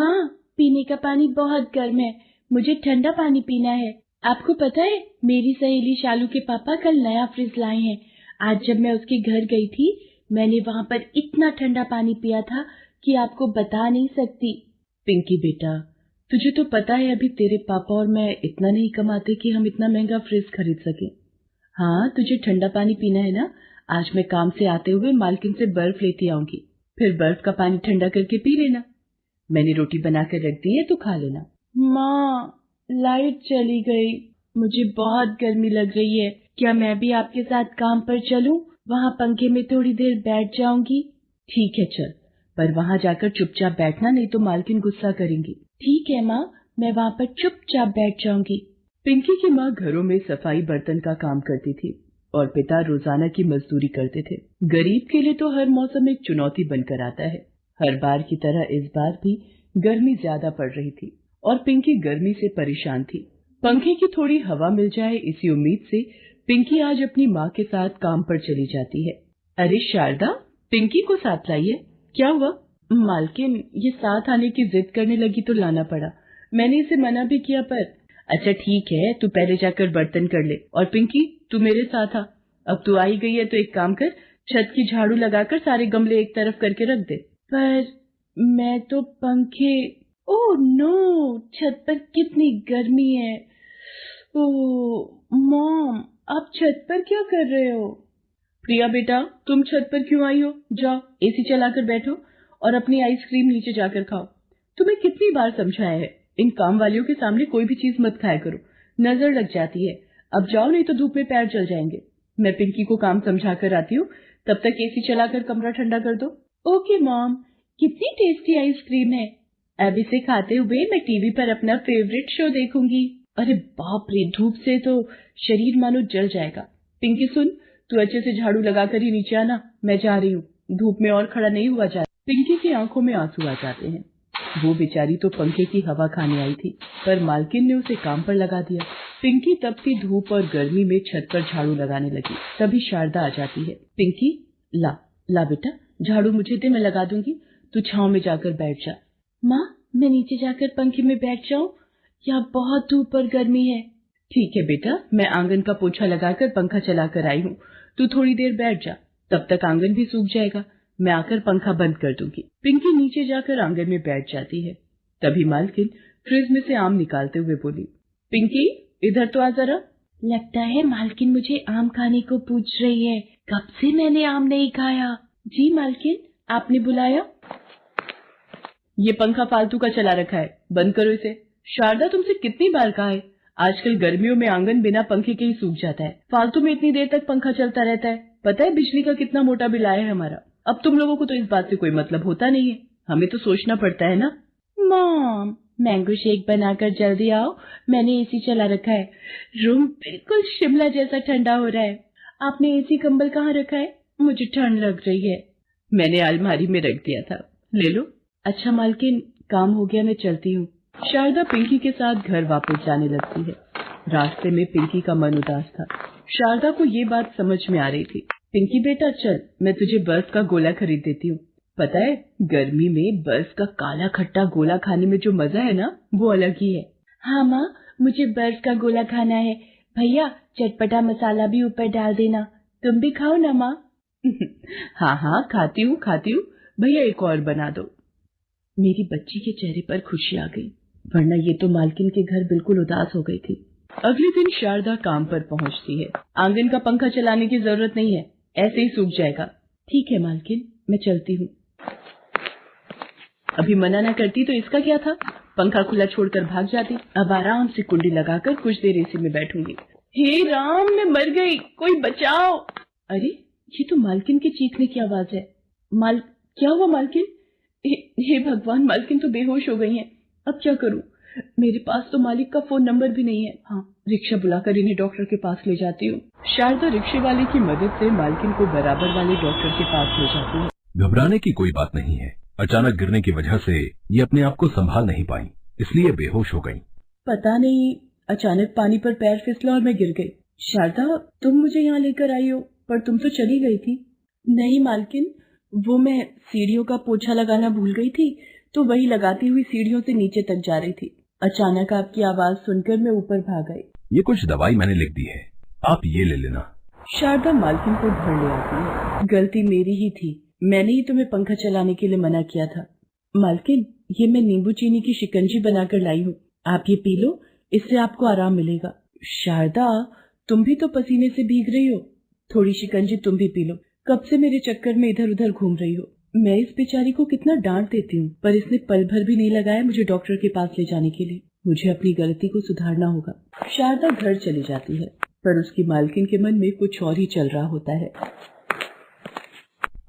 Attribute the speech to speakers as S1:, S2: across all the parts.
S1: माँ, पीने का पानी बहुत गर्म है, मुझे ठंडा पानी पीना है। आपको पता है, मेरी सहेली शालू के पापा कल नया फ्रिज लाए हैं। आज जब मैं उसके घर गई थी, मैंने वहाँ पर इतना ठंडा पानी पिया था कि आपको बता नहीं सकती।
S2: पिंकी बेटा, तुझे तो पता है अभी तेरे पापा और मैं इतना नहीं कमाते कि हम इतना महंगा फ्रिज खरीद सके। हाँ, तुझे ठंडा पानी पीना है ना? आज मैं काम से आते हुए मालकिन से बर्फ लेती आऊंगी, फिर बर्फ का पानी ठंडा करके पी लेना। मैंने रोटी बना कर रख दी है, तो खा लेना।
S1: माँ, लाइट चली गई, मुझे बहुत गर्मी लग रही है। क्या मैं भी आपके साथ काम पर चलूं? वहाँ पंखे में थोड़ी देर बैठ जाऊंगी।
S2: ठीक है चल, पर वहाँ जाकर चुपचाप बैठना, नहीं तो मालकिन गुस्सा करेंगी।
S1: ठीक है माँ, मैं वहाँ पर चुपचाप बैठ जाऊंगी।
S2: पिंकी की माँ घरों में सफाई बर्तन का काम करती थी और पिता रोजाना की मजदूरी करते थे। गरीब के लिए तो हर मौसम एक चुनौती बनकर आता है। हर बार की तरह इस बार भी गर्मी ज्यादा पड़ रही थी और पिंकी गर्मी से परेशान थी। पंखे की थोड़ी हवा मिल जाए इसी उम्मीद से पिंकी आज अपनी माँ के साथ काम पर चली जाती है। अरे शारदा, पिंकी को साथ लाइए। क्या हुआ? मालकिन ये साथ आने की जिद करने लगी तो लाना पड़ा। मैंने इसे मना भी किया पर। अच्छा ठीक है, तू पहले जाकर बर्तन कर ले और पिंकी तू मेरे साथ आ। अब तू आई गई है तो एक काम कर, छत की झाड़ू लगाकर सारे गमले एक तरफ करके रख दे।
S1: पर मैं तो पंखे। ओह नो, छत पर कितनी गर्मी है। ओह मॉम, आप छत पर क्या कर रहे हो?
S2: प्रिया बेटा, तुम छत पर क्यों आई हो? जाओ एसी चलाकर बैठो और अपनी आइसक्रीम नीचे जाकर खाओ। तुम्हें कितनी बार समझाया है, इन काम वालियों के सामने कोई भी चीज मत खाया करो, नजर लग जाती है। अब जाओ, नहीं तो धूप में पैर जल जाएंगे। मैं पिंकी को काम समझा कर आती हूँ, तब तक एसी चलाकर कमरा ठंडा कर दो।
S1: ओके मॉम, कितनी टेस्टी आइसक्रीम है। अब इसे खाते हुए मैं टीवी पर अपना फेवरेट शो देखूंगी।
S2: अरे बाप रे, धूप से तो शरीर मानो जल जाएगा। पिंकी सुन, तू अच्छे से झाड़ू लगाकर ही नीचे आना, मैं जा रही हूँ, धूप में और खड़ा नहीं हुआ जा। पिंकी की आंखों में आंसू आ जाते हैं। वो बेचारी तो पंखे की हवा खाने आई थी, पर मालकिन ने उसे काम पर लगा दिया। पिंकी तपती धूप और गर्मी में छत पर झाड़ू लगाने लगी। तभी शारदा आ जाती है। पिंकी, ला ला बेटा, झाड़ू मुझे दे, मैं लगा दूंगी, तू छांव में जाकर बैठ जा।
S1: माँ, मैं नीचे जाकर पंखे में बैठ जाऊं? यहाँ बहुत धूप और गर्मी है।
S2: ठीक है बेटा, मैं आंगन का पोछा लगाकर पंखा चलाकर आई हूँ, तू थोड़ी देर बैठ जा, तब तक आंगन भी सूख जाएगा। मैं आकर पंखा बंद कर दूंगी। पिंकी नीचे जाकर आंगन में बैठ जाती है। तभी मालकिन फ्रिज में से आम निकालते हुए बोली, पिंकी इधर तो आ जरा।
S1: लगता है मालकिन मुझे आम खाने को पूछ रही है। कब से मैंने आम नहीं खाया। जी मालकिन, आपने बुलाया?
S2: ये पंखा फालतू का चला रखा है, बंद करो इसे। शारदा, तुमसे कितनी बार कहा है, आजकल गर्मियों में आंगन बिना पंखे के ही सूख जाता है, फालतू में इतनी देर तक पंखा चलता रहता है। पता है बिजली का कितना मोटा बिल आया है हमारा। अब तुम लोगों को तो इस बात से कोई मतलब होता नहीं है, हमें तो सोचना पड़ता है ना।
S1: मॉम, मैंगो शेक बनाकर जल्दी आओ, मैंने एसी चला रखा है। रूम बिल्कुल शिमला जैसा ठंडा हो रहा है। आपने एसी कंबल कहाँ रखा है? मुझे ठंड लग रही है।
S2: मैंने अलमारी में रख दिया था, ले लो। अच्छा मालकिन, काम हो गया, मैं चलती हूँ। शारदा पिंकी के साथ घर वापस जाने लगती है। रास्ते में पिंकी का मन उदास था। शारदा को ये बात समझ में आ रही थी। पिंकी बेटा चल, मैं तुझे बर्फ का गोला खरीद देती हूँ। पता है, गर्मी में बर्फ का काला खट्टा गोला खाने में जो मजा है ना, वो अलग ही है।
S1: हाँ माँ, मुझे बर्फ का गोला खाना है। भैया, चटपटा मसाला भी ऊपर डाल देना। तुम भी खाओ ना माँ।
S2: हाँ हाँ, खाती हूँ खाती हूँ। भैया एक और बना दो। मेरी बच्ची के चेहरे पर खुशी आ गई, वरना ये तो मालकिन के घर बिल्कुल उदास हो गई थी। अगले दिन शारदा काम पर पहुंचती है। आंगन का पंखा चलाने की जरूरत नहीं है, ऐसे ही सूख जाएगा। ठीक है मालकिन, मैं चलती हूँ। अभी मना न करती तो इसका क्या था, पंखा खुला छोड़कर भाग जाती। अब आराम से कुंडी लगाकर कुछ देर एसी में बैठूंगी। हे राम, मैं मर गई, कोई बचाओ। अरे, ये तो मालकिन के चीखने की आवाज है। क्या हुआ मालकिन? हे भगवान, मालकिन तो बेहोश हो गई हैं। अब क्या करूं? मेरे पास तो मालिक का फोन नंबर भी नहीं है। हाँ, रिक्शा बुलाकर इन्हें डॉक्टर के पास ले जाती हूँ। शारदा रिक्शे वाले की मदद से मालकिन को बराबर वाले डॉक्टर के पास ले जाती है।
S3: घबराने की कोई बात नहीं है, अचानक गिरने की वजह से ये अपने आप को संभाल नहीं पाई, इसलिए बेहोश हो गई।
S2: पता नहीं, अचानक पानी पर पैर फिसला और मैं गिर गई। शारदा, तुम मुझे यहाँ लेकर आई हो, पर तुम तो चली गई थी। नहीं मालकिन, वो मैं सीढ़ियों का पोछा लगाना भूल गई थी, तो वही लगाती हुई सीढ़ियों से नीचे तक जा रही थी। अचानक आपकी आवाज सुनकर मैं ऊपर भाग आई।
S3: ये कुछ दवाई मैंने लिख दी है, आप ये ले लेना।
S2: शारदा मालकिन को घर ले आती है। गलती मेरी ही थी, मैंने ही तुम्हें पंखा चलाने के लिए मना किया था। मालकिन, ये मैं नींबू चीनी की शिकंजी बनाकर लाई हूँ, आप ये पी लो, इससे आपको आराम मिलेगा। शारदा, तुम भी तो पसीने से भीग रही हो, थोड़ी शिकंजी तुम भी पी लो। कब से मेरे चक्कर में इधर उधर घूम रही हो। मैं इस बेचारी को कितना डांट देती हूँ, पर इसने पल भर भी नहीं लगाया मुझे डॉक्टर के पास ले जाने के लिए। मुझे अपनी गलती को सुधारना होगा। शारदा घर चली जाती है, पर उसकी मालकिन के मन में कुछ और ही चल रहा होता है।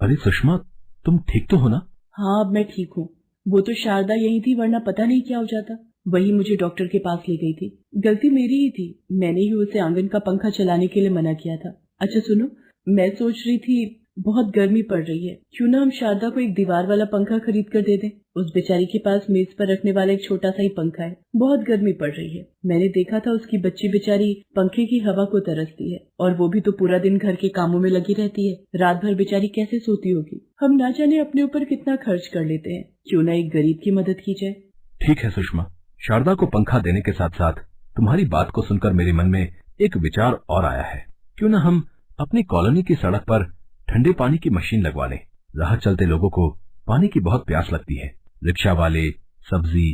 S3: अरे सुषमा, तुम ठीक तो हो ना?
S2: हाँ, अब मैं ठीक हूँ। वो तो शारदा यही थी, वरना पता नहीं क्या हो जाता। वही मुझे डॉक्टर के पास ले गई थी। गलती मेरी ही थी, मैंने ही उसे आंगन का पंखा चलाने के लिए मना किया था। अच्छा सुनो, मैं सोच रही थी बहुत गर्मी पड़ रही है, क्यों ना हम शारदा को एक दीवार वाला पंखा खरीद कर दे दें। उस बेचारी के पास मेज पर रखने वाला एक छोटा सा ही पंखा है। बहुत गर्मी पड़ रही है। मैंने देखा था उसकी बच्ची बेचारी पंखे की हवा को तरसती है, और वो भी तो पूरा दिन घर के कामों में लगी रहती है। रात भर बेचारी कैसे सोती होगी। हम ना जाने अपने ऊपर कितना खर्च कर लेते हैं, क्यों ना एक गरीब की मदद की जाए।
S3: ठीक है सुषमा, शारदा को पंखा देने के साथ साथ तुम्हारी बात को सुनकर मेरे मन में एक विचार और आया है। क्यों ना हम अपनी कॉलोनी की सड़क पर ठंडे पानी की मशीन लगवा लें। राह चलते लोगों को पानी की बहुत प्यास लगती है। रिक्शा वाले, सब्जी,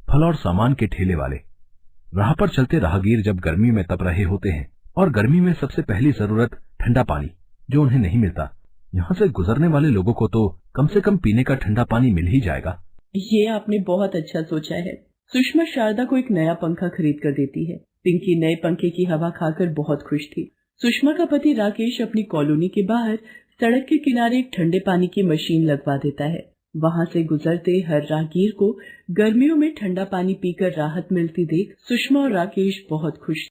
S3: फल और सामान के ठेले वाले, राह पर चलते राहगीर जब गर्मी में तप रहे होते हैं, और गर्मी में सबसे पहली जरूरत ठंडा पानी, जो उन्हें नहीं मिलता। यहाँ से गुजरने वाले लोगों को तो कम से कम पीने का ठंडा पानी मिल ही जाएगा।
S2: ये आपने बहुत अच्छा सोचा है। सुषमा शारदा को एक नया पंखा खरीद कर देती है। पिंकी नए पंखे की हवा खाकर बहुत खुश थी। सुषमा का पति राकेश अपनी कॉलोनी के बाहर सड़क के किनारे एक ठंडे पानी की मशीन लगवा देता है। वहाँ से गुजरते हर राहगीर को गर्मियों में ठंडा पानी पीकर राहत मिलती देख सुषमा और राकेश बहुत खुश